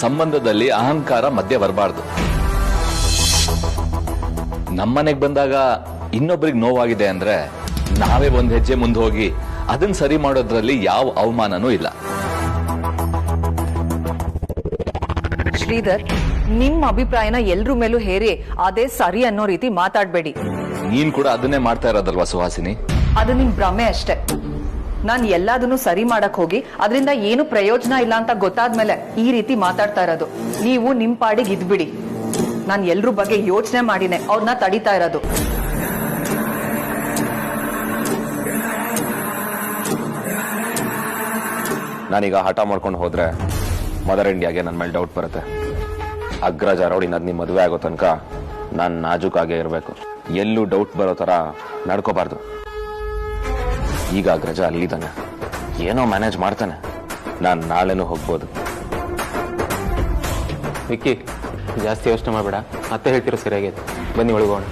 ಸಂಬಂಧದಲ್ಲಿ ಅಹಂಕಾರ ಮಧ್ಯೆ ಬರಬಾರ್ದು. ನಮ್ಮನೆಗೆ ಬಂದಾಗ ಇನ್ನೊಬ್ರಿಗೆ ನೋವಾಗಿದೆ ಅಂದ್ರೆ ನಾವೇ ಒಂದ್ ಹೆಜ್ಜೆ ಮುಂದೆ ಹೋಗಿ ಅದನ್ನ ಸರಿ ಮಾಡೋದ್ರಲ್ಲಿ ಯಾವ ಅವಮಾನನೂ ಇಲ್ಲ. ಶ್ರೀಧರ್, ನಿಮ್ಮ ಅಭಿಪ್ರಾಯನ ಎಲ್ರ ಮೇಲೂ ಹೇರಿ ಅದೇ ಸರಿ ಅನ್ನೋ ರೀತಿ ಮಾತಾಡ್ಬೇಡಿ. ನೀನ್ ಕೂಡ ಅದನ್ನೇ ಮಾಡ್ತಾ ಇರೋದಲ್ವಾ ಸುಹಾಸಿನಿ? ಅದು ನಿಮ್ ಭ್ರಮೆ ಅಷ್ಟೇ. ನಾನ್ ಎಲ್ಲದನ್ನು ಸರಿ ಮಾಡಕ್ ಹೋಗಿ ಅದರಿಂದ ಏನು ಪ್ರಯೋಜನ ಇಲ್ಲ ಅಂತ ಗೊತ್ತಾದ್ಮೇಲೆ ಈ ರೀತಿ ಮಾತಾಡ್ತಾ ಇರೋದು. ನೀವು ನಿಮ್ ಪಾಡಿಗೆ ಇದ್ಬಿಡಿ. ನಾನ್ ಎಲ್ರ ಬಗ್ಗೆ ಯೋಚನೆ ಮಾಡಿನೇ ಅವ್ರನ್ನ ತಡಿತಾ ಇರೋದು. ನಾನೀಗ ಹಠ ಮಾಡ್ಕೊಂಡು ಹೋದ್ರೆ ಮದರ್ ಇಂಡಿಯಾಗೆ ನನ್ನ ಮೇಲೆ ಡೌಟ್ ಬರುತ್ತೆ. ಅಗ್ರಜ ರೌಡಿ ನದ್ ನಿಮ್ ಮದುವೆ ಆಗೋ ತನಕ ನಾನು ನಾಜೂಕಾಗೆ ಇರಬೇಕು. ಎಲ್ಲೂ ಡೌಟ್ ಬರೋ ತರ ನಡ್ಕೋಬಾರ್ದು. ಈಗ ಅಗ್ರಜ ಅಲ್ಲಿದ್ದಾನೆ, ಏನೋ ಮ್ಯಾನೇಜ್ ಮಾಡ್ತಾನೆ. ನಾನು ನಾಳೆನೂ ಹೋಗ್ಬೋದು. ವಿಕ್ಕಿ, ಜಾಸ್ತಿ ಯೋಚನೆ ಮಾಡಬೇಡ. ಮತ್ತೆ ಹೇಳ್ತಿರೋ ಸರಿಯಾಗಿದೆ. ಬನ್ನಿ ಒಳಗೋಣ.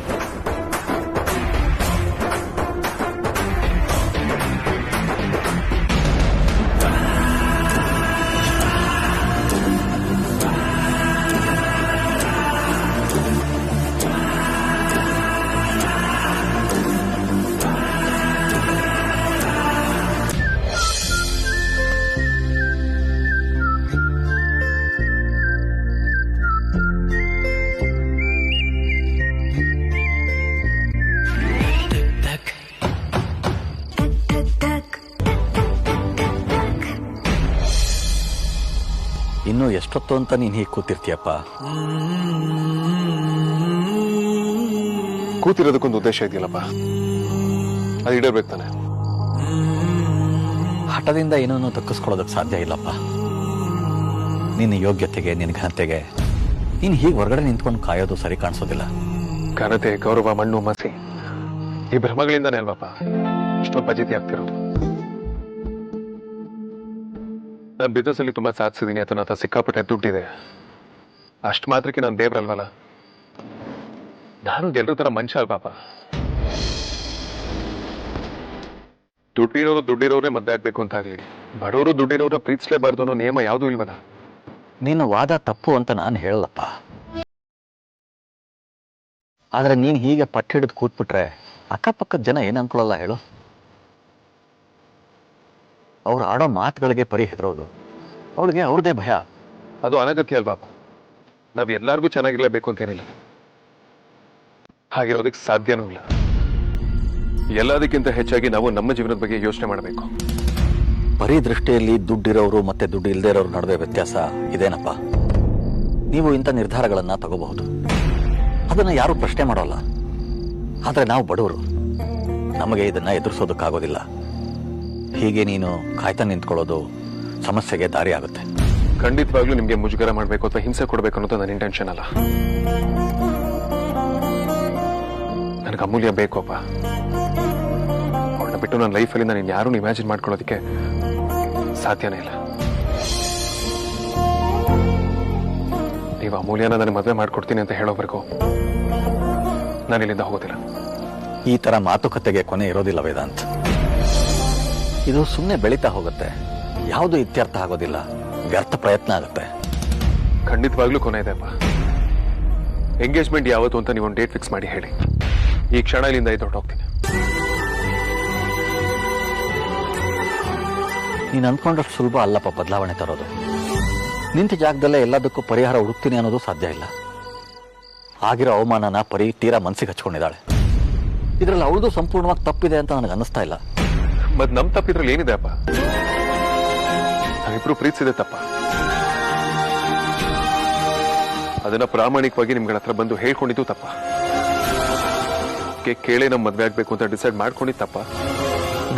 ಇನ್ನು ಎಷ್ಟೊತ್ತು ಅಂತ ನೀನ್ ಹೀಗೆ ಕೂತಿರ್ತೀಯಪ್ಪ? ಕೂತಿರೋದಕ್ಕೊಂದು ಉದ್ದೇಶ ಇದೆಯಲ್ಲಪ್ಪ, ಅದು ಇಡಬೇಕು ತಾನೆ. ಹಠದಿಂದ ಏನನ್ನೂ ತಕ್ಕಿಸ್ಕೊಳ್ಳೋದಕ್ಕೆ ಸಾಧ್ಯ ಇಲ್ಲಪ್ಪ. ನಿನ್ನ ಯೋಗ್ಯತೆಗೆ, ನಿನ್ನ ಘನತೆಗೆ ನೀನು ಹೀಗೆ ಹೊರಗಡೆ ನಿಂತ್ಕೊಂಡು ಕಾಯೋದು ಸರಿ ಕಾಣಿಸೋದಿಲ್ಲ. ಘನತೆ, ಗೌರವ, ಮಣ್ಣು ಮಸಿ ಈ ಭ್ರಮಗಳಿಂದಾನೇ ಅಲ್ವಪ್ಪ ಇಷ್ಟೊಂದು ಪಜಿತಿ ಆಗ್ತಿರೋದು. ನಾನು ಬಿಸ್ನೆಸ್ ಅಲ್ಲಿ ತುಂಬಾ ಸಾಧಿಸಿದೀನಿ, ಅಥವಾ ನನ್ನ ಸಿಕ್ಕಾಪಟ್ಟೆ ದುಡ್ಡಿದೆ. ಅಷ್ಟು ಮಾತ್ರಕ್ಕೆ ನಾನು ದೇವ್ರಲ್ವಲ್ಲ. ನಾನು ಎಲ್ಲರ ತರ ಮನುಷ್ಯ ಅಲ್ಪಾಪ. ದುಡ್ಡಿರೋರೇ ಮದ್ವೆ ಆಗ್ಬೇಕು ಅಂತ ಆಗಲಿ, ಬಡವರು ದುಡ್ಡಿರೋರ ಪ್ರೀತಿಸಲೇಬಾರ್ದು ಅನ್ನೋ ನಿಯಮ ಯಾವುದೂ ಇಲ್ವಲ್ಲ. ನಿನ್ನ ವಾದ ತಪ್ಪು ಅಂತ ನಾನು ಹೇಳಲ್ಲಪ್ಪ. ಆದ್ರೆ ನೀನ್ ಹೀಗೆ ಪಟ್ಟು ಹಿಡಿದು ಕೂತ್ಬಿಟ್ರೆ ಅಕ್ಕಪಕ್ಕದ ಜನ ಏನ್ ಅನ್ಕೊಳ್ಳಲ್ಲ ಹೇಳು? ಅವ್ರು ಆಡೋ ಮಾತುಗಳಿಗೆ ಪರಿ ಹೆದರೋದು, ಅವ್ರಿಗೆ ಅವ್ರದೇ ಭಯ. ಅದು ಅನಗತ್ಯ ಅಲ್ವಾ? ನಾವ್ ಎಲ್ಲಾರ್ಗೂ ಚೆನ್ನಾಗಿರ್ಲೇಬೇಕು ಅಂತೇನಿಲ್ಲ, ಹಾಗಿರೋದಕ್ಕೆ ಸಾಧ್ಯನೂ ಇಲ್ಲ. ಎಲ್ಲದಕ್ಕಿಂತ ಹೆಚ್ಚಾಗಿ ನಾವು ನಮ್ಮ ಜೀವನದ ಬಗ್ಗೆ ಯೋಚನೆ ಮಾಡಬೇಕು. ಬರೀ ದೃಷ್ಟಿಯಲ್ಲಿ ದುಡ್ಡಿರೋರು ಮತ್ತೆ ದುಡ್ಡು ಇಲ್ಲದೆ ಇರೋರು ನಡುವೆ ವ್ಯತ್ಯಾಸ ಇದೇನಪ್ಪ? ನೀವು ಇಂಥ ನಿರ್ಧಾರಗಳನ್ನ ತಗೋಬಹುದು, ಅದನ್ನ ಯಾರು ಪ್ರಶ್ನೆ ಮಾಡೋಲ್ಲ. ಆದ್ರೆ ನಾವು ಬಡವರು, ನಮಗೆ ಇದನ್ನ ಎದುರಿಸೋದಕ್ಕಾಗೋದಿಲ್ಲ. ಹೀಗೆ ನೀನು ಕಾಯ್ತಾ ನಿಂತ್ಕೊಳ್ಳೋದು ಸಮಸ್ಯೆಗೆ ದಾರಿ ಆಗುತ್ತೆ. ಖಂಡಿತವಾಗ್ಲೂ ನಿಮ್ಗೆ ಮುಜುಗರ ಮಾಡಬೇಕು ಅಥವಾ ಹಿಂಸೆ ಕೊಡಬೇಕು ಅನ್ನೋದು ನನ್ನ ಇಂಟೆನ್ಷನ್ ಅಲ್ಲ. ನನಗೆ ಅಮೂಲ್ಯ ಬೇಕಪ್ಪ. ಅವಳನ್ನ ಬಿಟ್ಟು ನನ್ನ ಲೈಫಲ್ಲಿ ನಾನು ಯಾರೂ ಇಮ್ಯಾಜಿನ್ ಮಾಡ್ಕೊಳ್ಳೋದಕ್ಕೆ ಸಾಧ್ಯನೇ ಇಲ್ಲ. ನೀವು ಅಮೂಲ್ಯನ ನನಗೆ ಮದುವೆ ಮಾಡ್ಕೊಡ್ತೀನಿ ಅಂತ ಹೇಳೋವರೆಗೂ ನಾನು ಇಲ್ಲಿಂದ ಹೋಗೋದಿಲ್ಲ. ಈ ತರ ಮಾತುಕತೆಗೆ ಕೊನೆ ಇರೋದಿಲ್ಲ ವೇದಾಂತ್. ಇದು ಸುಮ್ಮನೆ ಬೆಳೀತಾ ಹೋಗುತ್ತೆ, ಯಾವುದು ಇತ್ಯರ್ಥ ಆಗೋದಿಲ್ಲ, ವ್ಯರ್ಥ ಪ್ರಯತ್ನ ಆಗುತ್ತೆ. ಖಂಡಿತವಾಗ್ಲೂ ಕೊನೆ ಇದೆಪ್ಪ. ಎಂಗೇಜ್ಮೆಂಟ್ ಯಾವತ್ತು ಅಂತ ನೀವು ಒಂದು ಡೇಟ್ ಫಿಕ್ಸ್ ಮಾಡಿ ಹೇಳಿ. ಈ ಕ್ಷಣ ಇಲ್ಲಿಂದ ಹೊರಟೋಗ್ತೀನಿ. ನೀನು ಅಂದ್ಕೊಂಡಷ್ಟು ಸುಲಭ ಅಲ್ಲಪ್ಪ ಬದಲಾವಣೆ ತರೋದು. ನಿಂತ ಜಾಗದಲ್ಲೇ ಎಲ್ಲದಕ್ಕೂ ಪರಿಹಾರ ಹುಡುಕ್ತೀನಿ ಅನ್ನೋದು ಸಾಧ್ಯ ಇಲ್ಲ. ಆಗಿರೋ ಅವಮಾನನ ಪರಿ ತೀರಾ ಮನಸ್ಸಿಗೆ ಹಚ್ಕೊಂಡಿದ್ದಾಳೆ. ಇದರಲ್ಲಿ ಅವಳದು ಸಂಪೂರ್ಣವಾಗಿ ತಪ್ಪಿದೆ ಅಂತ ನನಗೆ ಅನ್ನಿಸ್ತಾ ಇಲ್ಲ. ಮತ್ ನಮ್ ತಪ್ಪಿದ್ರಲ್ಲಿ ಏನಿದೆ ಅಪ್ಪ? ನಾವಿಬ್ರು ಪ್ರೀತಿಸಿದೆ ತಪ್ಪ. ಅದನ್ನ ಪ್ರಾಮಾಣಿಕವಾಗಿ ನಿಮ್ಗಳ ಹತ್ರ ಬಂದು ಹೇಳ್ಕೊಂಡಿದ್ದು ತಪ್ಪ. ಕೇಳಿ ನಮ್ ಮದ್ವೆ ಆಗ್ಬೇಕು ಅಂತ ಡಿಸೈಡ್ ಮಾಡ್ಕೊಂಡಿದ್ದು ತಪ್ಪ.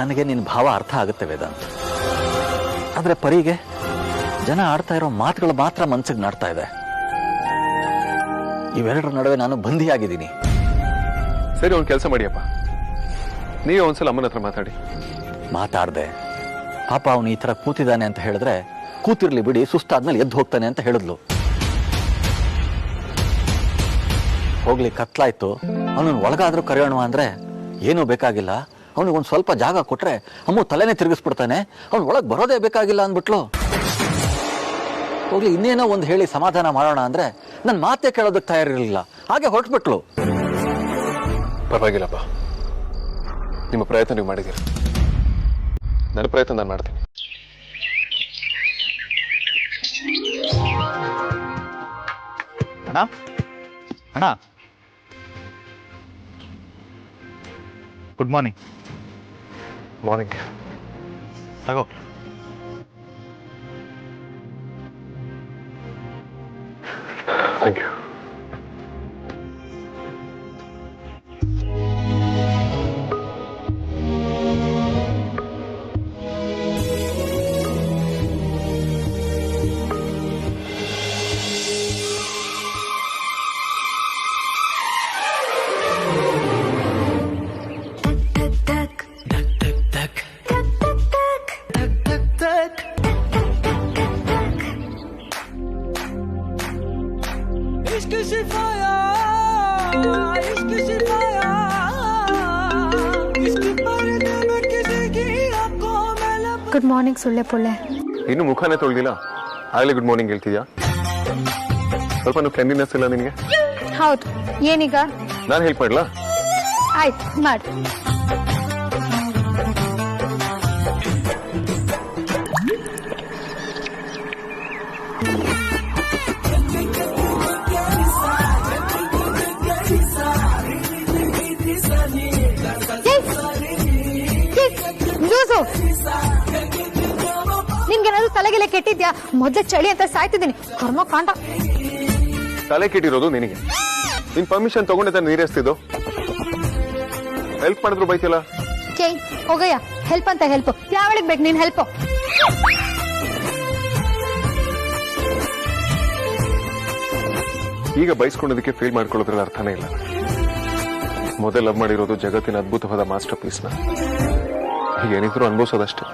ನನಗೆ ನಿನ್ನ ಭಾವ ಅರ್ಥ ಆಗುತ್ತೆ ವೇದಾಂತ್. ಆದ್ರೆ ಪರಿಗೆ ಜನ ಆಡ್ತಾ ಇರೋ ಮಾತುಗಳು ಮಾತ್ರ ಮನ್ಸಿಗೆ ನಾಡ್ತಾ ಇದೆ. ಇವೆರಡರ ನಡುವೆ ನಾನು ಬಂಧಿಯಾಗಿದ್ದೀನಿ. ಸರಿ, ಒಂದ್ ಕೆಲಸ ಮಾಡಿಯಪ್ಪ, ನೀವೇ ಒಂದ್ಸಲ ಅಮ್ಮನ ಹತ್ರ ಮಾತಾಡ್ದೆ. ಪಾಪ ಅವನು ಈ ತರ ಕೂತಿದ್ದಾನೆ ಅಂತ ಹೇಳಿದ್ರೆ ಕೂತಿರ್ಲಿ ಬಿಡಿ, ಸುಸ್ತಾದ್ಮೇಲೆ ಎದ್ದು ಹೋಗ್ತಾನೆ ಅಂತ ಹೇಳಿದ್ಲು. ಹೋಗ್ಲಿ, ಕತ್ಲಾಯ್ತು, ಅವನನ್ನು ಒಳಗಾದ್ರೂ ಕರೆಯೋಣ ಅಂದ್ರೆ ಏನೂ ಬೇಕಾಗಿಲ್ಲ, ಅವನಿಗೊಂದು ಸ್ವಲ್ಪ ಜಾಗ ಕೊಟ್ರೆ ಅಮ್ಮ ತಲೆನೇ ತಿರುಗಿಸ್ಬಿಡ್ತಾನೆ, ಅವ್ನು ಒಳಗೆ ಬರೋದೇ ಬೇಕಾಗಿಲ್ಲ ಅಂದ್ಬಿಟ್ಲು. ಹೋಗ್ಲಿ ಇನ್ನೇನೋ ಒಂದು ಹೇಳಿ ಸಮಾಧಾನ ಮಾಡೋಣ ಅಂದ್ರೆ ನನ್ನ ಮಾತೇ ಕೇಳೋದಕ್ಕೆ ತಯಾರಿರಲಿಲ್ಲ, ಹಾಗೆ ಹೊರಟ್ಬಿಟ್ಲು. ಪರವಾಗಿಲ್ಲಪ್ಪ, ನಿಮ್ಮ ಪ್ರಯತ್ನ ನೀವು ಮಾಡಿದ್ದೀರಿ, ನನ್ನ ಪ್ರಯತ್ನ ನಾನು ಮಾಡ್ತೀನಿ. ಅಣ್ಣ ಅಣ್ಣ, ಗುಡ್ ಮಾರ್ನಿಂಗ್. ಮಾರ್ನಿಂಗ್. ತಗೋ. Thank you. ಗುಡ್ ಮಾರ್ನಿಂಗ್ ಸುಳ್ಳೆ ಪೊಳ್ಳೆ. ಇನ್ನು ಮುಖನೇ ತೊಳ್ದಿಲ್ಲ, ಆಗಲೇ ಗುಡ್ ಮಾರ್ನಿಂಗ್ ಹೇಳ್ತಿದ್ಯಾ? ಸ್ವಲ್ಪ ಫ್ರೆಂಡ್ಲಿನೆಸ್ ಇಲ್ಲ ನಿನಗೆ? ಹೌದು, ಏನೀಗ? ನಾನು ಹೆಲ್ಪ್ ಮಾಡ್ಲಾ? ಆಯ್ತು, ಮಾಡಿ. ನಿಮ್ಗೇನಾದ್ರು ತಲೆಗೆಲೆ ಕೆಟ್ಟಿದ್ಯಾ? ಮೊದ್ಲೇ ಚಳಿ ಅಂತ ಸಾಯ್ತಿದ್ದೀನಿ, ಕರ್ಮ ಕಾಂಡ. ತಲೆ ಕೆಟ್ಟಿರೋದು ನಿನಗೆ. ನಿನ್ ಪರ್ಮಿಷನ್ ತಗೊಂಡೆ ನೀರೆಸ್ತಿದ್ದು, ಹೆಲ್ಪ್ ಮಾಡಿದ್ರು ಬೈತಿಲ್ಲ. ಚೈ ಹೋಗಯ್ಯ, ಹೆಲ್ಪ್ ಅಂತ ಹೆಲ್ಪ್ ಯಾವಳಿಗೆ ಬೇಕು ನೀನ್ ಹೆಲ್ಪ್? ಈಗ ಬೈಸ್ಕೊಳ್ಳೋದಕ್ಕೆ ಫೇಲ್ ಮಾಡ್ಕೊಳ್ಳೋದ್ರಲ್ಲಿ ಅರ್ಥನೇ ಇಲ್ಲ. ಮೊದಲು ಲವ್ ಮಾಡಿರೋದು ಜಗತ್ತಿನ ಅದ್ಭುತವಾದ ಮಾಸ್ಟರ್ ಪೀಸ್ ನ, ಈಗ ಏನಿದ್ರು ಅನುಭವಿಸೋದಷ್ಟೇ.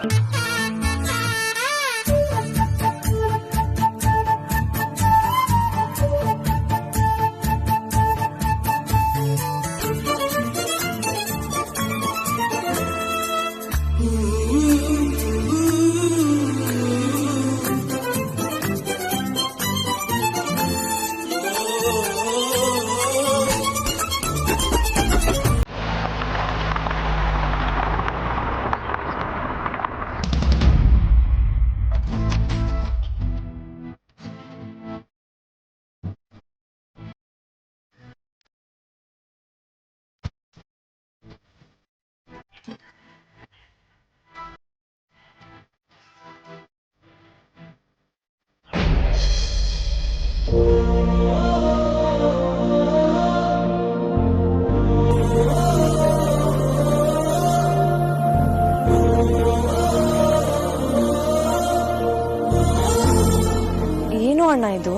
ಏನು ಅಣ್ಣ ಇದು?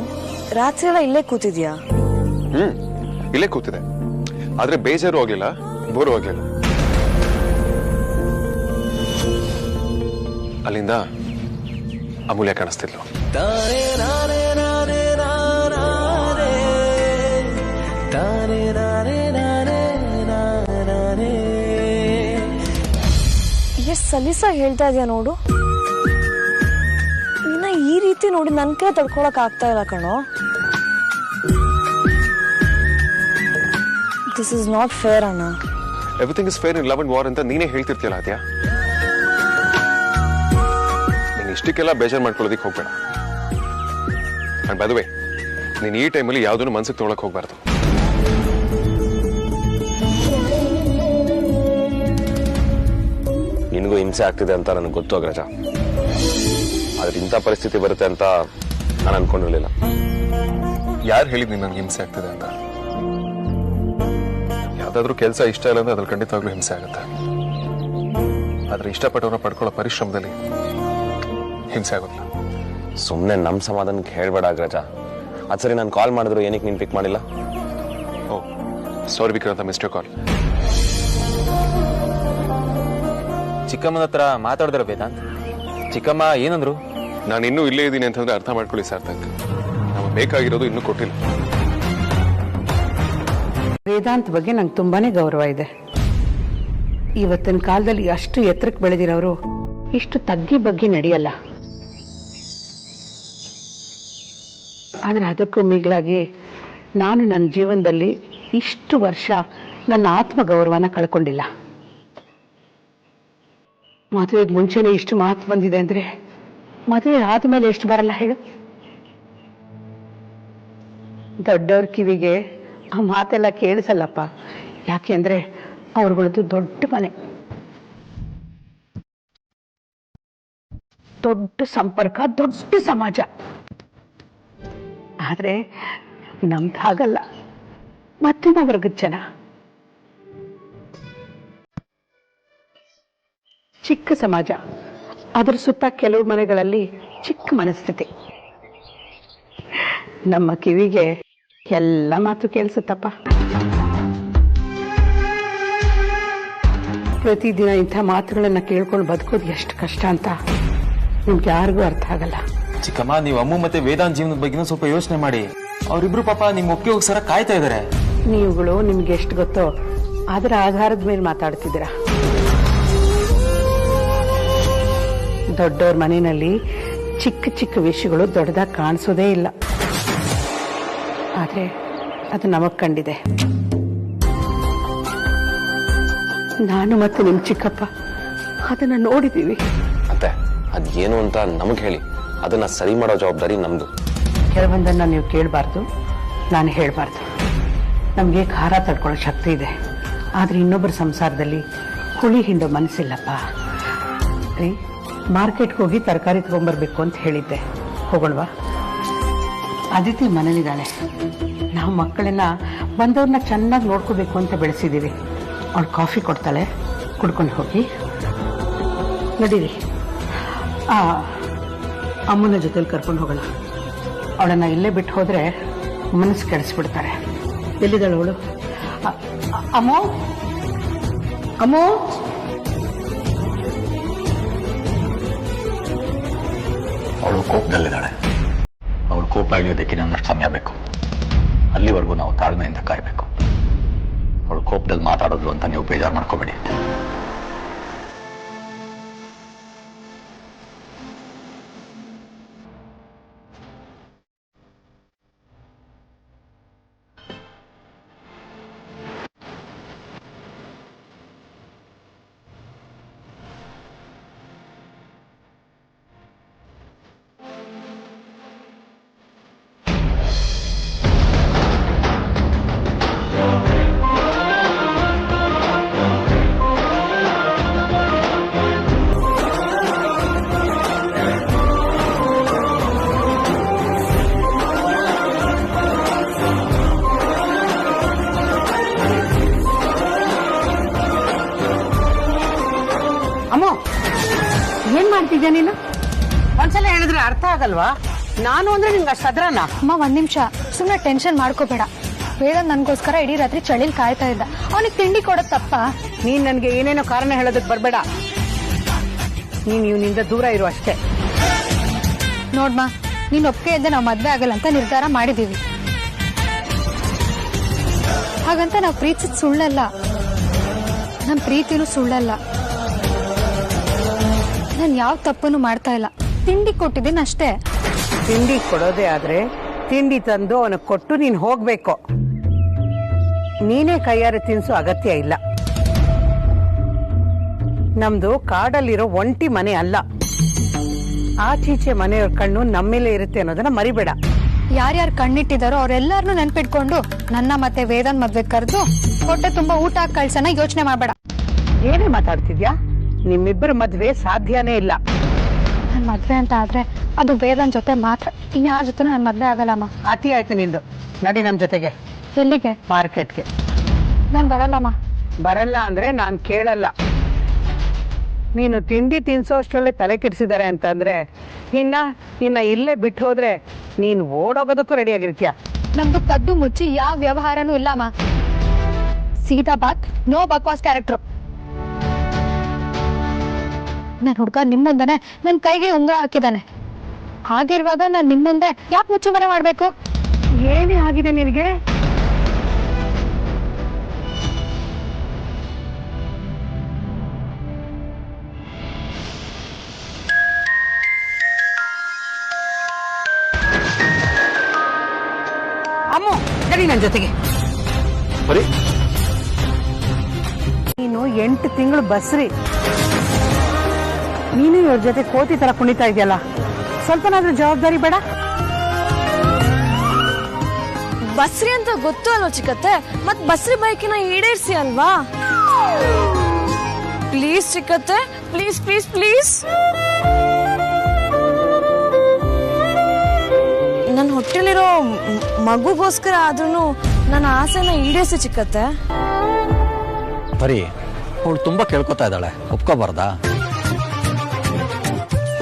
ರಾತ್ರಿ ಎಲ್ಲ ಇಲ್ಲೇ ಕೂತಿದ್ಯಾ? ಇಲ್ಲೇ ಕೂತಿದೆ, ಆದ್ರೆ ಬೇಜಾರು ಆಗ್ಲಿಲ್ಲ, ಬೋರು ಆಗ್ಲಿಲ್ಲ. ಅಲ್ಲಿಂದ ಅಮೂಲ್ಯ ಕಾಣಿಸ್ತಿದ್ಲು. ಎಷ್ಟ್ ಸಲೀಸಾಗಿ ಹೇಳ್ತಾ ಇದೀಯ ನೋಡು. ನಿನ್ನ ಈ ರೀತಿ ನೋಡಿ ನನ್ ಕೈ ತಡ್ಕೊಳಕ್ ಆಗ್ತಾ ಇಲ್ಲ ಕಣೋ. ದಿಸ್ ಇಸ್ ನಾಟ್ ಫೇರ್ ಅಣ್ಣ. Everything is fair in love and war ಅಂತ ನೀನೇ ಹೇಳ್ತಿರ್ತೀಯಲ್ಲ ಅದ್ಯಾ. ನೀನ್ ಇಷ್ಟಕ್ಕೆಲ್ಲ ಬೇಜಾರ್ ಮಾಡ್ಕೊಳ್ಳೋದಿಕ್ ಹೋಗ್ಬೇಡ. ಅಂಡ್ ಬೈ ದ ವೇ, ನೀನ್ ಈ ಟೈಮಲ್ಲಿ ಯಾವ್ದನ್ನು ಮನ್ಸಿಗೆ ತೊಗೊಳಕ್ ಹೋಗ್ಬಾರ್ದು. ನಿನಗೂ ಹಿಂಸೆ ಆಗ್ತಿದೆ ಅಂತ ನನಗೆ ಗೊತ್ತು ಅಗ್ರಜ, ಆದ್ರೆ ಇಂಥ ಪರಿಸ್ಥಿತಿ ಬರುತ್ತೆ ಅಂತ ನಾನು ಅನ್ಕೊಂಡಿರ್ಲಿಲ್ಲ. ಯಾರು ಹೇಳಿದ್ ನನ್ಗೆ ಹಿಂಸೆ ಆಗ್ತಿದೆ ಅಂತ? ಯಾವ್ದಾದ್ರು ಕೆಲಸ ಇಷ್ಟ ಇಲ್ಲ ಅಂದ್ರೆ ಅದ್ರಲ್ಲಿ ಖಂಡಿತವಾಗ್ಲೂ ಹಿಂಸೆ ಆಗುತ್ತೆ. ಆದ್ರೆ ಇಷ್ಟಪಟ್ಟವ್ರನ್ನ ಪಡ್ಕೊಳ್ಳೋ ಪರಿಶ್ರಮದಲ್ಲಿ ಹಿಂಸೆ ಆಗೋದಿಲ್ಲ. ಸುಮ್ಮನೆ ನಮ್ಮ ಸಮಾಧಾನಕ್ಕೆ ಹೇಳ್ಬೇಡ ಅಗ್ರಜ. ಅದ್ ಸರಿ, ನಾನು ಕಾಲ್ ಮಾಡಿದ್ರು ಏನಕ್ಕೆ ನೀನು ಪಿಕ್ ಮಾಡಿಲ್ಲ? ಓ ಸಾರಿ ವಿಕ್ರಾಂತ, ಮಿಸ್ಟರ್ ಕಾಲ್. ಚಿಕ್ಕಮ್ಮನ ಹತ್ರ ಮಾತಾಡಿದ್ರೆ ವೇದಾಂತ್, ಚಿಕ್ಕಮ್ಮ ಏನಂದ್ರು? ನಾನು ಇನ್ನೂ ಇಲ್ಲೇ ಇದ್ದೀನಿ ಅಂತಂದ್ರೆ ಅರ್ಥ ಮಾಡ್ಕೊಳ್ಳಿ ಸಾರ್ಥಕ್. ನಮಗೆ ಬೇಕಾಗಿರೋದು ಇನ್ನೂ ಕೊಟ್ಟಿಲ್ಲ. ವೇದಾಂತ್ ಬಗ್ಗೆ ನಂಗೆ ತುಂಬಾನೇ ಗೌರವ ಇದೆ. ಇವತ್ತಿನ ಕಾಲದಲ್ಲಿ ಅಷ್ಟು ಎತ್ತರಕ್ಕೆ ಬೆಳೆದಿರೋರು ಇಷ್ಟು ತಗ್ಗಿ ಬಗ್ಗೆ ನಡೆಯಲ್ಲ. ಆದರೆ ಅದಕ್ಕೂ ಮಿಗಿಲಾಗಿ ನಾನು ನನ್ನ ಜೀವನದಲ್ಲಿ ಇಷ್ಟು ವರ್ಷ ನನ್ನ ಆತ್ಮಗೌರವನ ಕಳ್ಕೊಂಡಿಲ್ಲ. ಮದುವೆಗೆ ಮುಂಚೆನೇ ಇಷ್ಟು ಮಾತು ಬಂದಿದೆ ಅಂದರೆ ಮದುವೆ ಆದಮೇಲೆ ಎಷ್ಟು ಬರಲ್ಲ ಹೇಳು? ದೊಡ್ಡವ್ರ ಕಿವಿಗೆ ಆ ಮಾತೆಲ್ಲ ಕೇಳಿಸಲ್ಲಪ್ಪ. ಯಾಕೆಂದ್ರೆ ಅವ್ರುಗಳದ್ದು ದೊಡ್ಡ ಮನೆ, ದೊಡ್ಡ ಸಂಪರ್ಕ, ದೊಡ್ಡ ಸಮಾಜ. ಆದ್ರೆ ನಮ್ದು ಹಾಗಲ್ಲ, ಮಧ್ಯಮ ವರ್ಗದ ಜನ, ಚಿಕ್ಕ ಸಮಾಜ. ಅದ್ರ ಸುತ್ತ ಕೆಲವು ಮನೆಗಳಲ್ಲಿ ಚಿಕ್ಕ ಮನಸ್ಥಿತಿ. ನಮ್ಮ ಕಿವಿಗೆ ಎಲ್ಲ ಮಾತು ಕೇಳಿಸುತ್ತಪ್ಪ. ಪ್ರತಿದಿನ ಇಂಥ ಮಾತುಗಳನ್ನ ಕೇಳ್ಕೊಂಡು ಬದುಕೋದು ಎಷ್ಟು ಕಷ್ಟ ಅಂತ ನಿಮ್ಗೆ ಯಾರಿಗೂ ಅರ್ಥ ಆಗಲ್ಲ. ಚಿಕ್ಕಮ್ಮ, ನೀವು ಅಮ್ಮು ಮತ್ತೆ ವೇದಾಂತ್ ಜೀವನದ ಬಗ್ಗೆನೂ ಸ್ವಲ್ಪ ಯೋಚನೆ ಮಾಡಿ. ಅವರಿಬ್ರು ಪಾಪ ನಿಮ್ಮ ಒಪ್ಪಿಗೆ ಹೋಗ್ಸರ ಕಾಯ್ತಾ ಇದಾರೆ. ನೀವುಗಳು ನಿಮ್ಗೆ ಎಷ್ಟು ಗೊತ್ತೋ ಅದರ ಆಧಾರದ ಮೇಲೆ ಮಾತಾಡ್ತಿದ್ದೀರಾ. ದೊಡ್ಡವ್ರ ಮನೆಯಲ್ಲಿ ಚಿಕ್ಕ ಚಿಕ್ಕ ವಿಷಯಗಳು ದೊಡ್ಡದಾಗಿ ಕಾಣಿಸೋದೇ ಇಲ್ಲ. ಆದ್ರೆ ಅದು ನಮಗ್ ಕಂಡಿದೆ. ನಾನು ಮತ್ತೆ ನಿಮ್ ಚಿಕ್ಕಪ್ಪ ಅದನ್ನ ನೋಡಿದೀವಿ. ಅತ್ತೆ, ಅದೇನು ಅಂತ ನಮಗ್ ಹೇಳಿ, ಅದನ್ನ ಸರಿ ಮಾಡೋ ಜವಾಬ್ದಾರಿ ನಮ್ದು. ಕೆಲವೊಂದನ್ನ ನೀವು ಕೇಳಬಾರ್ದು, ನಾನು ಹೇಳ್ಬಾರ್ದು. ನಮ್ಗೆ ಖಾರ ತಡ್ಕೊಳ್ಳೋ ಶಕ್ತಿ ಇದೆ, ಆದ್ರೆ ಇನ್ನೊಬ್ಬರ ಸಂಸಾರದಲ್ಲಿ ಹುಳಿ ಹಿಂಡೋ ಮನಸ್ಸಿಲ್ಲಪ್ಪ. ರೀ, ಮಾರ್ಕೆಟ್ಗೆ ಹೋಗಿ ತರಕಾರಿ ತಗೊಂಡ್ಬರ್ಬೇಕು ಅಂತ ಹೇಳಿದ್ದೆ, ಹೋಗೋಣವಾ? ಅದಿತಿ ಮನೇಲಿದ್ದಾಳೆ. ನಾವು ಮಕ್ಕಳನ್ನ ಬಂದವ್ರನ್ನ ಚೆನ್ನಾಗಿ ನೋಡ್ಕೋಬೇಕು ಅಂತ ಬೆಳೆಸಿದ್ದೀವಿ. ಅವಳು ಕಾಫಿ ಕೊಡ್ತಾಳೆ, ಕುಡ್ಕೊಂಡು ಹೋಗಿ. ನಡೀರಿ, ಅಮ್ಮನ ಜೊತೆಲಿ ಕರ್ಕೊಂಡು ಹೋಗೋಣ. ಅವಳನ್ನ ಇಲ್ಲೇ ಬಿಟ್ಟು ಹೋದ್ರೆ ಮನಸ್ಸು ಕೆಡಿಸ್ಬಿಡ್ತಾರೆ. ಎಲ್ಲಿದ್ದಾಳೆ ಅವಳು? ಅಮ್ಮೋ, ಅಮ್ಮೋ, ಅವಳು ಕೋಪದಲ್ಲಿದ್ದಾಳೆ. ಅವಳು ಕೋಪ ಇಳಿಯೋದಕ್ಕೆ ನನ್ನಷ್ಟು ಸಮಯ ಬೇಕು. ಅಲ್ಲಿವರೆಗೂ ನಾವು ತಾಳ್ಮೆಯಿಂದ ಕಾಯಬೇಕು. ಅವಳು ಕೋಪದಲ್ಲಿ ಮಾತಾಡೋದು ಅಂತ ನೀವು ಬೇಜಾರು ಮಾಡ್ಕೋಬೇಡಿ. ಅಮ್ಮೋ, ಏನ್ ಮಾಡ್ತಿದ್ಯಾ ನೀನು? ಒಂದ್ಸಲ ಹೇಳಿದ್ರೆ ಅರ್ಥ ಆಗಲ್ವಾ? ನಾನು ಅಂದ್ರೆ ನಿಂಗೆ ಅಷ್ಟು ಅದ್ರನ? ಅಮ್ಮ, ಒಂದ್ ನಿಮಿಷ ಸುಮ್ಮನೆ ಟೆನ್ಷನ್ ಮಾಡ್ಕೋಬೇಡ. ವೇದಾಂತ್ ನನ್ಗೋಸ್ಕರ ಇಡೀ ರಾತ್ರಿ ಚಳಿಲ್ ಕಾಯ್ತಾ ಇದ್ದ. ಅವನಿಗೆ ತಿಂಡಿ ಕೊಡೋದ್ ತಪ್ಪ? ನೀನ್ ನನ್ಗೆ ಏನೇನೋ ಕಾರಣ ಹೇಳೋದಕ್ ಬರ್ಬೇಡ. ನೀನ್ ಇವನಿಂದ ದೂರ ಇರು ಅಷ್ಟೇ. ನೋಡ್ಮಾ, ನೀನ್ ಒಪ್ಪಿಗೆ ಇದ್ದೆ ನಾವು ಮದ್ವೆ ಆಗಲ್ಲ ಅಂತ ನಿರ್ಧಾರ ಮಾಡಿದೀವಿ. ಹಾಗಂತ ನಾವು ಪ್ರೀತಿಸಿದ ಸುಳ್ಳಲ್ಲ, ನಮ್ ಪ್ರೀತಿನೂ ಸುಳ್ಳಲ್ಲ. ನಾನು ಯಾವ ತಪ್ಪನ್ನು ಮಾಡ್ತಾ ಇಲ್ಲ, ತಿಂಡಿ ಕೊಟ್ಟಿದ್ದೀನಿ ಅಷ್ಟೇ. ತಿಂಡಿ ಕೊಡೋದೇ ಆದ್ರೆ ತಿಂಡಿ ತಂದು ಅವನಿಗೆ ಕೊಟ್ಟು ನೀನ್ ಹೋಗ್ಬೇಕು. ನೀನೇ ಕೈಯಾರೆ ತಿನ್ಸೋ ಅಗತ್ಯ ಇಲ್ಲ. ನಮ್ದು ಕಾಡಲ್ಲಿರೋ ಒಂಟಿ ಮನೆ ಅಲ್ಲ. ಆಚೀಚೆ ಮನೆಯವ್ರ ಕಣ್ಣು ನಮ್ಮೇಲೆ ಇರುತ್ತೆ ಅನ್ನೋದನ್ನ ಮರಿಬೇಡ. ಯಾರ್ಯಾರು ಕಣ್ಣಿಟ್ಟಿದಾರೋ ಅವ್ರೆಲ್ಲಾರನು ನೆನ್ಪಿಟ್ಕೊಂಡು ನನ್ನ ಮತ್ತೆ ವೇದಾಂತ್ ಮದ್ವೆ ಕರೆದು ಹೊಟ್ಟೆ ತುಂಬಾ ಊಟ ಹಾಕಿ ಕಳ್ಸನ ಯೋಚನೆ ಮಾಡ್ಬೇಡ. ಏನೇ ಮಾತಾಡ್ತಿದ್ಯಾ? ನಿಮ್ಮಿಬ್ಬರ ಮದ್ವೆ ಸಾಧ್ಯನೇ ಇಲ್ಲ. ನನ್ ಮದ್ವೆ ಅಂತ ಆದ್ರೆ ಅದು ವೇದಾಂತ್ ಜೊತೆ ಮಾತ್ರ, ಇನ್ಯಾರ ಜೊತೆ ನನ್ ಮದ್ವೆ ಆಗಲ್ಲಮ್ಮ. ಅತಿ ಆಯ್ತು ನಿಂದು. ನಡಿ ನಮ್ ಜೊತೆಗೆ. ಎಲ್ಲಿಗೆ? ಮಾರ್ಕೆಟ್ಗೆ. ನಾನ್ ಬರಲ್ಲಮ್ಮ. ಬರಲ್ಲ ಅಂದ್ರೆ ನಾನ್ ಕೇಳಲ್ಲ. ನೀನು ತಿಂಡಿ ತಿನ್ಸೋ ಅಷ್ಟರಲ್ಲೇ ತಲೆ ಕೆಡಿಸಿದ್ದಾರೆ ಅಂತಂದ್ರೆ ನಿನ್ನ ಇಲ್ಲೇ ಬಿಟ್ಟು ಹೋದ್ರೆ ನೀನು ಓಡೋಗೋದಕ್ಕೂ ರೆಡಿ ಆಗಿರ್ತೀಯ. ನಮ್ದು ಕದ್ದು ಮುಚ್ಚಿ ಯಾವ ವ್ಯವಹಾರನೂ ಇಲ್ಲಮ್ಮ. ಸೀದಾ ಬಾತ್, ನೋ ಬಕ್ವಾಸ್ ಕ್ಯಾರೆಕ್ಟರ್. ನನ್ ಹುಡ್ಗ ನಿಮ್ ಮುಂದೆನೆ ನನ್ ಕೈಗೆ ಉಂಗುರ ಹಾಕಿದಾನೆ. ಹಾಗಿರುವಾಗ ನಾನ್ ನಿಮ್ ಮುಂದೆ ಯಾಕೆ ಮುಚ್ಚುಮರೆ ಮಾಡ್ಬೇಕು? ಏನೇ ಆಗಿದೆ ನಿನಗೆ? ನಡಿ ನನ್ನ ಜೊತೆಗೆ. ಬರೀ ನೀನು 8 ತಿಂಗಳು ಬಸ್ರಿ, ನೀನು ಇವ್ರ ಜೊತೆ ಕೋತಿ ತರ ಕುಣಿತಾ ಇದೆಯಲ್ಲ, ಸ್ವಲ್ಪನಾದ್ರೂ ಜವಾಬ್ದಾರಿ ಬೇಡ? ಬಸ್ರಿ ಅಂತ ಗೊತ್ತು ಅಲ್ವ ಚಿಕ್ಕತ್ತೆ, ಮತ್ ಬಸ್ರಿ ಬೈಕಿನ ಈಡೇರ್ಸಿ ಅಲ್ವಾ. ಪ್ಲೀಸ್ ಚಿಕ್ಕತ್ತೆ, ಪ್ಲೀಸ್ ಪ್ಲೀಸ್ ಪ್ಲೀಸ್. ನನ್ನ ಹೊಟ್ಟೆಲಿರೋ ಮಗುಗೋಸ್ಕರ ಆದ್ರೂ ನನ್ನ ಆಸೆನ ಈಡೇರಿಸಿ ಚಿಕ್ಕತ್ತೆ. ಬರೀ ಅವಳು ತುಂಬಾ ಕೇಳ್ಕೊತಾ ಇದ್ದಾಳೆ, ಒಪ್ಕೋಬಾರ್ದಾ?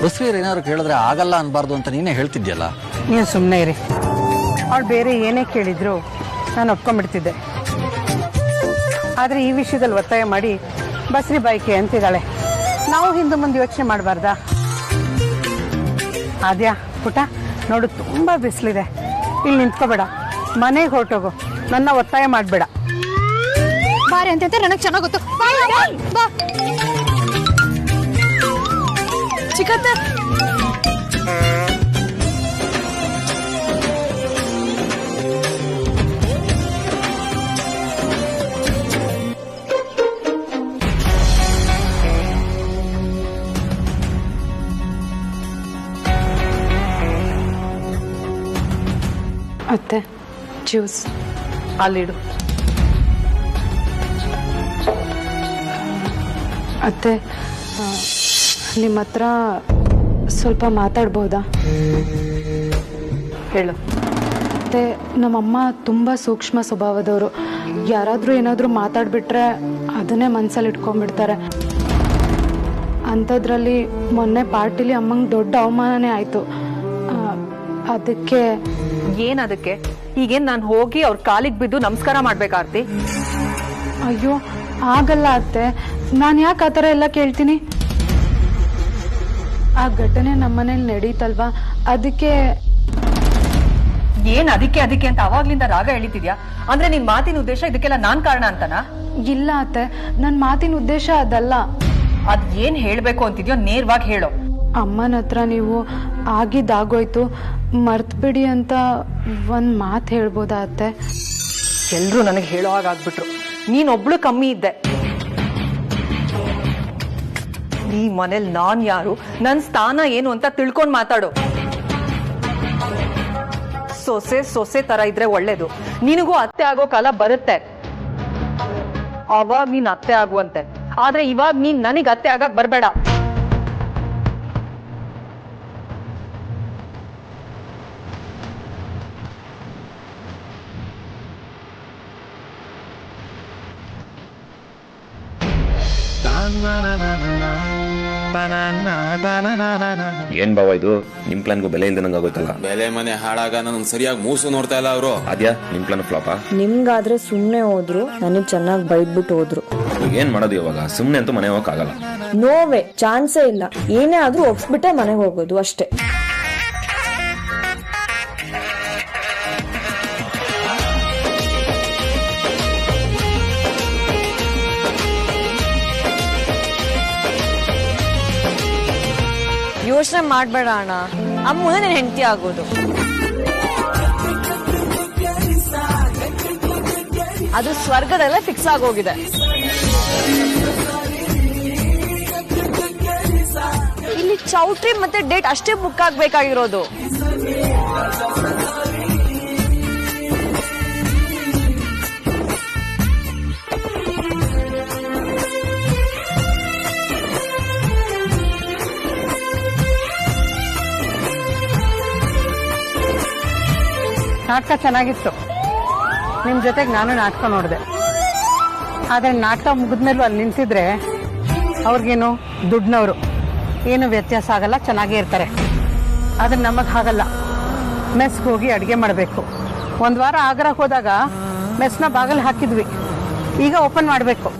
ಬಸ್ರೀರ್ ಏನಾದ್ರು ಕೇಳಿದ್ರೆ ಆಗಲ್ಲ ಅನ್ಬಾರ್ದು ಅಂತ ನೀನೇ ಹೇಳ್ತಿದ್ಯಲ್ಲ. ನೀವು ಸುಮ್ಮನೆ ಇರಿ. ಅವಳು ಬೇರೆ ಏನೇ ಕೇಳಿದ್ರು ನಾನು ಒಪ್ಕೊಂಡ್ಬಿಡ್ತಿದ್ದೆ. ಆದ್ರೆ ಈ ವಿಷಯದಲ್ಲಿ ಒತ್ತಾಯ ಮಾಡಿ ಬಸ್ರಿ ಬೈಕೆ ಅಂತಿದ್ದಾಳೆ. ನಾವು ಹಿಂದೆ ಮುಂದೆ ಯೋಚನೆ ಮಾಡಬಾರ್ದಾ? ಆದ್ಯಾ ಪುಟ, ನೋಡು ತುಂಬಾ ಬಿಸಿಲಿದೆ, ಇಲ್ಲಿ ನಿಂತ್ಕೋಬೇಡ, ಮನೆಗೆ ಹೊರಟೋಗು, ನನ್ನ ಒತ್ತಾಯ ಮಾಡಬೇಡ. ಬಾರಿ ಅಂತ ನನಗೆ ಚೆನ್ನಾಗಿ ಗೊತ್ತು. ಬಾ ಚಿಕ್ಕತ್ತೆ. ಅತ್ತೆ, ಜ್ಯೂಸ್ ಅಲ್ಲಿಡು. ಅತ್ತೆ, ನಿಮ್ಮ ಹತ್ರ ಸ್ವಲ್ಪ ಮಾತಾಡ್ಬೋದಾ? ಹೇಳು. ಮತ್ತೆ ನಮ್ಮಮ್ಮ ತುಂಬ ಸೂಕ್ಷ್ಮ ಸ್ವಭಾವದವರು. ಯಾರಾದರೂ ಏನಾದರೂ ಮಾತಾಡ್ಬಿಟ್ರೆ ಅದನ್ನೇ ಮನಸ್ಸಲ್ಲಿ ಇಟ್ಕೊಂಡ್ಬಿಡ್ತಾರೆ. ಅಂಥದ್ರಲ್ಲಿ ಮೊನ್ನೆ ಪಾರ್ಟಿಲಿ ಅಮ್ಮಂಗೆ ದೊಡ್ಡ ಅವಮಾನನೇ ಆಯಿತು. ಅದಕ್ಕೆ. ಏನದಕ್ಕೆ? ಈಗೇನು ನಾನು ಹೋಗಿ ಅವ್ರ ಕಾಲಿಗೆ ಬಿದ್ದು ನಮಸ್ಕಾರ ಮಾಡ್ಬೇಕಾರ್ತಿ? ಅಯ್ಯೋ ಆಗಲ್ಲ ಅತ್ತೆ, ನಾನು ಯಾಕೆ ಆ ಥರ ಎಲ್ಲ ಕೇಳ್ತೀನಿ? ಆ ಘಟನೆ ನಮ್ಮನೇಲಿ ನಡೀತಲ್ವಾ, ಅದಕ್ಕೆ. ಏನ್ ಅದಕ್ಕೆ ಅದಕ್ಕೆ ಅಂತ ಅವಾಗ್ಲಿಂದ ರಾಗ ಎಳಿತಿದ್ಯಾ? ಅಂದ್ರೆ ನಿನ್ ಮಾತಿನ ಉದ್ದೇಶ ಇದಕ್ಕೆಲ್ಲ ನಾನ್ ಕಾರಣ ಅಂತನಾ? ಇಲ್ಲ ಅತ್ತೆ, ನನ್ನ ಮಾತಿನ ಉದ್ದೇಶ ಅದಲ್ಲ. ಅದ್ ಏನ್ ಹೇಳ್ಬೇಕು ಅಂತಿದ್ಯೋ ನೇರವಾಗಿ ಹೇಳೋ. ಅಮ್ಮನ ಹತ್ರ ನೀವು ಆಗಿದ್ದಾಗೋಯ್ತು, ಮರ್ತ್ಬಿಡಿ ಅಂತ ಒಂದ್ ಮಾತು ಹೇಳ್ಬೋದಾ ಅತ್ತೆ? ಎಲ್ರು ನನಗೆ ಹೇಳೋ ಹಾಗಾಗ್ಬಿಟ್ರು. ನೀನೊಬ್ಳು ಕಮ್ಮಿ ಇದ್ದೆ. ಈ ಮನೇಲಿ ನಾನ್ ಯಾರು, ನನ್ ಸ್ಥಾನ ಏನು ಅಂತ ತಿಳ್ಕೊಂಡ್ ಮಾತಾಡು. ಸೊಸೆ ಸೊಸೆ ತರ ಇದ್ರೆ ಒಳ್ಳೇದು. ನಿನಗೂ ಅತ್ತೆ ಆಗೋ ಕಾಲ ಬರುತ್ತೆ, ಅವಾಗ ನೀನ್ ಅತ್ತೆ ಆಗುವಂತೆ. ಆದ್ರೆ ಇವಾಗ ನೀನ್ ನನಗ್ ಅತ್ತೆ ಆಗಕ್ ಬರ್ಬೇಡ. ಏನ್ ಬಾವ ಇದು? ನಿಮ್ ಪ್ಲಾನ್ಗೂ ಬೆಲೆ ಇಲ್ದ ನಂಗೆ ಆಗೋಯ್ತಲ್ಲ. ಬೆಲೆ ಮನೆ ಹಾಳಾಗ ನನ್ ಸರಿಯಾಗಿ ಮೂಸು ನೋಡ್ತಾ ಇಲ್ಲ ಅವರು. ಅದ್ಯಾ ನಿಮ್ ಪ್ಲಾನ್ ಫ್ಲಾಪಾ? ನಿಮ್ಗಾದ್ರೆ ಸುಮ್ನೆ ಹೋದ್ರು, ನನಗ್ ಚೆನ್ನಾಗಿ ಬೈದ್ಬಿಟ್ಟು ಹೋದ್ರು. ಏನ್ ಮಾಡೋದು ಇವಾಗ? ಸುಮ್ನೆ ಅಂತೂ ಮನೆ ಹೋಗಕ್ ಆಗಲ್ಲ. ನೋವೇ ಚಾನ್ಸೇ ಇಲ್ಲ. ಏನೇ ಆದ್ರೂ ಒಪ್ಸ್ಬಿಟ್ಟೆ ಮನೆಗೆ ಹೋಗೋದು ಅಷ್ಟೇ. ಯೋಚನೆ ಮಾಡ್ಬೇಡ ಅಣ್ಣ, ಅಮ್ಮನೇ ನೀನ್ ಹೆಂಡತಿ ಆಗೋದು. ಅದು ಸ್ವರ್ಗದಲ್ಲೇ ಫಿಕ್ಸ್ ಆಗೋಗಿದೆ. ಇಲ್ಲಿ ಚೌಟ್ರಿ ಮತ್ತೆ ಡೇಟ್ ಅಷ್ಟೇ ಬುಕ್ ಆಗ್ಬೇಕಾಗಿರೋದು. ನಾಟಕ ಚೆನ್ನಾಗಿತ್ತು. ನಿಮ್ ಜೊತೆಗೆ ನಾನು ನಾಟಕ ನೋಡಿದೆ. ಆದ್ರೆ ನಾಟಕ ಮುಗಿದ್ಮೇಲೂ ಅಲ್ಲಿ ನಿಂತಿದ್ರೆ ಅವ್ರಿಗೇನು ದುಡ್ನವರು ಏನು ವ್ಯತ್ಯಾಸ ಆಗಲ್ಲ, ಚೆನ್ನಾಗೇ ಇರ್ತಾರೆ. ಆದ್ರೆ ನಮಗ್ ಹಾಗಲ್ಲ. ಮೆಸ್ಗೆ ಹೋಗಿ ಅಡಿಗೆ ಮಾಡಬೇಕು. ಒಂದ್ ವಾರ ಆಗ್ರಾಕ್ ಹೋದಾಗ ಮೆಸ್ನ ಬಾಗಿಲು ಹಾಕಿದ್ವಿ, ಈಗ ಓಪನ್ ಮಾಡಬೇಕು.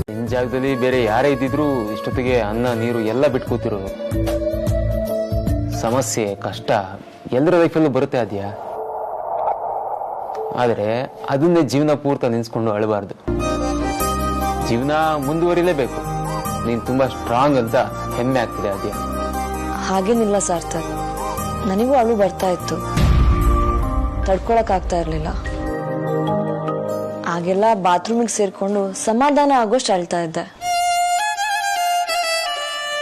ನಿನ್ ಜಾಗದಲ್ಲಿ ಬೇರೆ ಯಾರೇ ಇದ್ದಿದ್ರು ಇಷ್ಟೊತ್ತಿಗೆ ಅನ್ನ ನೀರು ಎಲ್ಲ ಬಿಟ್ಟು ಕೂತಿರೋರು. ಸಮಸ್ಯೆ ಕಷ್ಟ ಎಲ್ಲರ ಲೈಫಲ್ಲೂ ಬರುತ್ತೆ ಅದ್ಯಾ. ಆದ್ರೆ ಅದನ್ನೇ ಜೀವನ ಪೂರ್ತಿ ನಿನ್ಸ್ಕೊಂಡು ಅಳಬಾರ್ದು. ಜೀವನ ಮುಂದುವರಿಲೇಬೇಕು. ನೀನ್ ತುಂಬಾ ಸ್ಟ್ರಾಂಗ್ ಅಂತ ಹೆಮ್ಮೆ ಆಗ್ತಿದೆ ಅದ್ಯಾ. ಹಾಗೇನಿಲ್ಲ ಸಾರ್ಥಕ್, ನನಗೂ ಅಳು ಬರ್ತಾ ಇತ್ತು, ತಡ್ಕೊಳಕ್ ಆಗ್ತಾ ಇರ್ಲಿಲ್ಲ. ಆಗೆಲ್ಲ ಬಾತ್ರೂಮಿಗೆ ಸೇರ್ಕೊಂಡು ಸಮಾಧಾನ ಆಗೋಷ್ಟು ಅಳ್ತಾ ಇದ್ದೆ.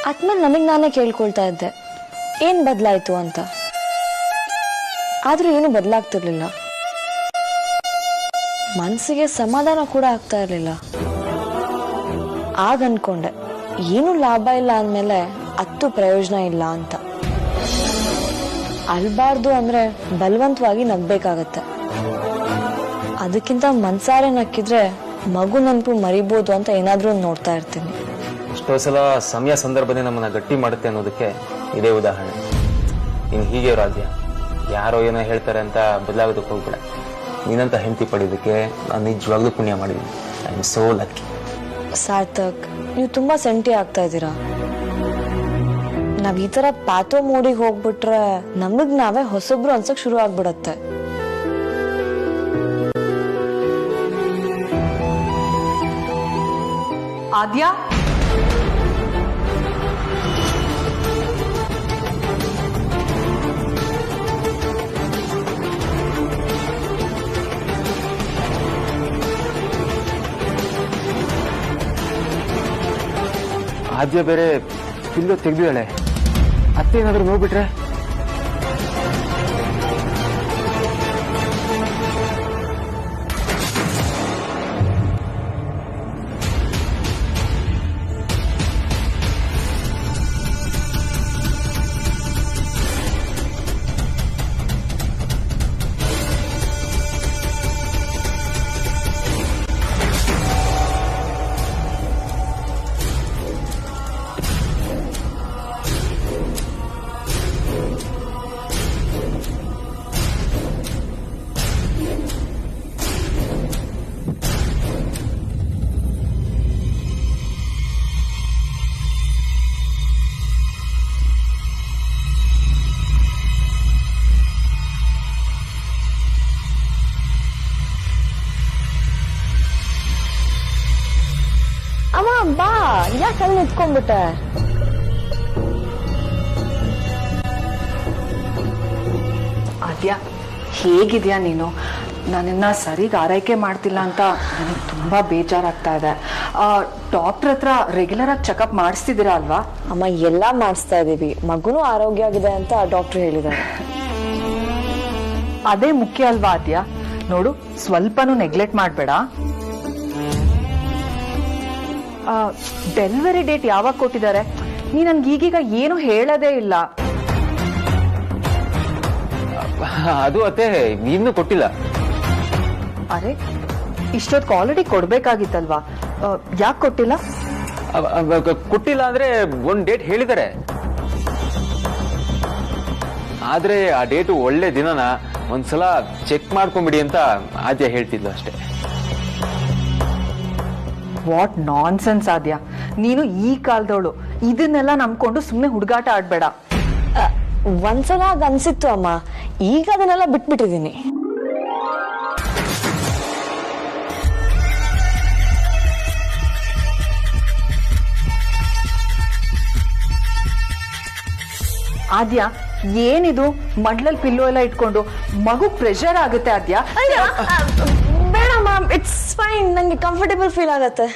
ಆದ್ಮೇಲೆ ನನಗೆ ನಾನೇ ಕೇಳ್ಕೊಳ್ತಾ ಇದ್ದೆ ಏನ್ ಬದಲಾಯ್ತು ಅಂತ. ಆದ್ರೂ ಏನು ಬದಲಾಗ್ತಿರ್ಲಿಲ್ಲ, ಮನಸ್ಸಿಗೆ ಸಮಾಧಾನ ಕೂಡ ಆಗ್ತಾ ಇರ್ಲಿಲ್ಲ. ಆಗ ಅನ್ಕೊಂಡೆ ಏನು ಲಾಭ ಇಲ್ಲ ಅಂದ್ಮೇಲೆ ಅತ್ತು ಪ್ರಯೋಜನ ಇಲ್ಲ ಅಂತ. ಅಳ್ಬಾರ್ದು ಅಂದ್ರೆ ಬಲವಂತವಾಗಿ ನಗ್ಬೇಕಾಗತ್ತೆ. ಅದಕ್ಕಿಂತ ಮನ್ಸಾರೆ ನಕ್ಕಿದ್ರೆ ಮಗು ನೆನಪು ಮರಿಬೋದು ಅಂತ ಏನಾದ್ರೂ ನೋಡ್ತಾ ಇರ್ತೀನಿ. ಎಷ್ಟೋ ಸಲ ಸಮಯ ಸಂದರ್ಭನೇ ನಮ್ಮನ್ನ ಗಟ್ಟಿ ಮಾಡುತ್ತೆ ಅನ್ನೋದಕ್ಕೆ ಇದೇ ಉದಾಹರಣೆ. ನೀನು ಹೀಗೆ ರಾಜ್ಯ, ಯಾರೋ ಏನೋ ಹೇಳ್ತಾರೆ ಅಂತ ಬದಲಾಗೋದಕ್ಕೆ ಹೋಗ್ಬೇಡ. ನೀನಂತ ಹೆಂಡತಿ ಪಡೆಯೋದಕ್ಕೆ ನಾನು ನಿಜವಾಗ್ಲೂ ಪುಣ್ಯ ಮಾಡಿದ್ದೀನಿ. I am so lucky. Sarthak, ನೀವು ತುಂಬಾ ಸೆಂಟಿ ಆಗ್ತಾ ಇದ್ದೀರಾ. ನಾವ್ ಈ ತರ ಪ್ಯಾಥೋ ಮೋಡಿಗೆ ಹೋಗ್ಬಿಟ್ರೆ ನಮಗ್ ನಾವೇ ಹೊಸಬ್ರು ಅನ್ಸಕ್ ಶುರು ಆಗ್ಬಿಡತ್ತೆ. ಆದ್ಯಾ, ಆದ್ಯ ಬೇರೆ ಪಿಲ್ಲು ತೆಗ್ದಿದ್ದಾಳೆ. ಅತ್ತೆ ಏನಾದ್ರು ನೋಡ್ಬಿಟ್ರೆ? ಅಮ್ಮ ಬಾ, ಯಾಕೆ ಅಲ್ಲಿ ನಿಂತ್ಕೊಂಡ್ಬಿಟ್ಟೆ? ಆದ್ಯಾ, ಹೇಗಿದ್ಯಾ ನೀನು? ನನ್ನನ್ನ ಸರಿಗ್ ಆರೈಕೆ ಮಾಡ್ತಿಲ್ಲ ಅಂತ ನನಗೆ ತುಂಬಾ ಬೇಜಾರಾಗ್ತಾ ಇದೆ. ಡಾಕ್ಟರ್ ಹತ್ರ ರೆಗ್ಯುಲರ್ ಆಗಿ ಚೆಕಪ್ ಮಾಡಿಸ್ತಿದ್ದೀರಾ ಅಲ್ವಾ? ಅಮ್ಮ, ಎಲ್ಲಾ ಮಾಡಿಸ್ತಾ ಇದೀವಿ. ಮಗುನು ಆರೋಗ್ಯ ಆಗಿದೆ ಅಂತ ಡಾಕ್ಟರ್ ಹೇಳಿದ್ದಾರೆ. ಅದೇ ಮುಖ್ಯ ಅಲ್ವಾ ಆದ್ಯಾ? ನೋಡು, ಸ್ವಲ್ಪನೂ ನೆಗ್ಲೆಕ್ಟ್ ಮಾಡ್ಬೇಡ. ಡೆಲಿವರಿ ಡೇಟ್ ಯಾವಾಗ ಕೊಟ್ಟಿದ್ದಾರೆ? ನೀ ನನ್ಗೆ ಈಗೀಗ ಏನು ಹೇಳೋದೇ ಇಲ್ಲ. ಅದು ಅತ್ತೆ ಇನ್ನೂ ಕೊಟ್ಟಿಲ್ಲ. ಅರೆ, ಇಷ್ಟೊತ್ತು ಆಲ್ರೆಡಿ ಕೊಡ್ಬೇಕಾಗಿತ್ತಲ್ವಾ? ಯಾಕೆ ಕೊಟ್ಟಿಲ್ಲ? ಕೊಟ್ಟಿಲ್ಲ ಅಂದ್ರೆ ಒಂದ್ ಡೇಟ್ ಹೇಳಿದ್ದಾರೆ. ಆದ್ರೆ ಆ ಡೇಟ್ ಒಳ್ಳೆ ದಿನನ ಒಂದ್ಸಲ ಚೆಕ್ ಮಾಡ್ಕೊಂಬಿಡಿ ಅಂತ ಆದ್ಯ ಹೇಳ್ತಿದ್ಲು ಅಷ್ಟೇ. ವಾಟ್ ನಾನ್ಸೆನ್ಸ್ ಆದ್ಯಾ, ನೀನು ಈ ಕಾಲದವಳು. ಇದನ್ನೆಲ್ಲ ನಂಬ್ಕೊಂಡು ಸುಮ್ಮನೆ ಹುಡುಗಾಟ ಆಡ್ಬೇಡ. ಒಂದ್ಸಲ ಆಗ ಅನ್ಸಿತ್ತು ಅಮ್ಮ, ಈಗ ಅದನ್ನೆಲ್ಲ ಬಿಟ್ಬಿಟ್ಟಿದೀನಿ. ಆದ್ಯಾ, ಏನಿದು ಮಡ್ಲಲ್ಲಿ ಪಿಲ್ಲು ಎಲ್ಲ ಇಟ್ಕೊಂಡು? ಮಗು ಪ್ರೆಷರ್ ಆಗುತ್ತೆ ಆದ್ಯಾ. ಬೇಡ ಮ್ಯಾಮ್, ಇಟ್ಸ್ ಫೈನ್. ನಂಗೆ ಕಂಫರ್ಟೇಬಲ್ ಫೀಲ್ ಆಗತ್ತೆ.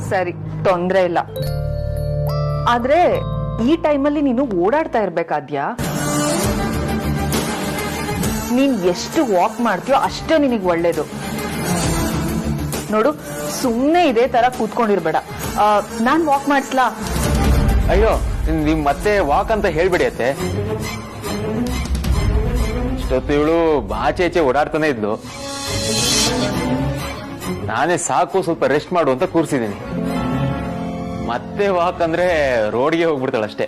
ಸರಿ, ತೊಂದ್ರೆ ಇಲ್ಲ. ಆದ್ರೆ ಈ ಟೈಮಲ್ಲಿ ನೀನು ಓಡಾಡ್ತಾ ಇರ್ಬೇಕಾದ್ಯಾ. ನೀನ್ ಎಷ್ಟು ವಾಕ್ ಮಾಡ್ತೀಯೋ ಅಷ್ಟೇ ನಿನಗೆ ಒಳ್ಳೇದು. ನೋಡು, ಸುಮ್ಮನೆ ಇದೇ ತರ ಕೂತ್ಕೊಂಡಿರ್ಬೇಡ. ನಾನ್ ವಾಕ್ ಮಾಡಿಸ್ಲಾ? ಅಯ್ಯೋ, ನೀವ್ ಮತ್ತೆ ವಾಕ್ ಅಂತ ಹೇಳ್ಬಿಡಿ ಅತ್ತೆ. ಇಷ್ಟೊತ್ತು ಇವಳು ಆಚೆ ಈಚೆ ಓಡಾಡ್ತಾನೆ ಇದ್ಲು. ನಾನೇ ಸಾಕು, ಸ್ವಲ್ಪ ರೆಸ್ಟ್ ಮಾಡು ಅಂತ ಕೂರ್ಸಿದ್ದೀನಿ. ಮತ್ತೆ ವಾಕ್ ಅಂದ್ರೆ ರೋಡ್ಗೆ ಹೋಗ್ಬಿಡ್ತಾಳಷ್ಟೇ.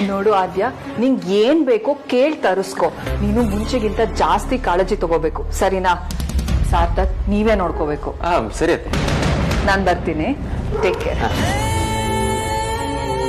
ನೋಡು ಆದ್ಯಾ, ನಿಂಗ್ ಏನ್ ಬೇಕೋ ಕೇಳ್ ತರಿಸ್ಕೊ. ನೀನು ಮುಂಚೆಗಿಂತ ಜಾಸ್ತಿ ಕಾಳಜಿ ತಗೋಬೇಕು, ಸರಿನಾ? ಸಾರ್ಥಕ್, ನೀವೇ ನೋಡ್ಕೋಬೇಕು. ಸರಿ ಅತ್ತೆ, ನಾನ್ ಬರ್ತೀನಿ. Take care.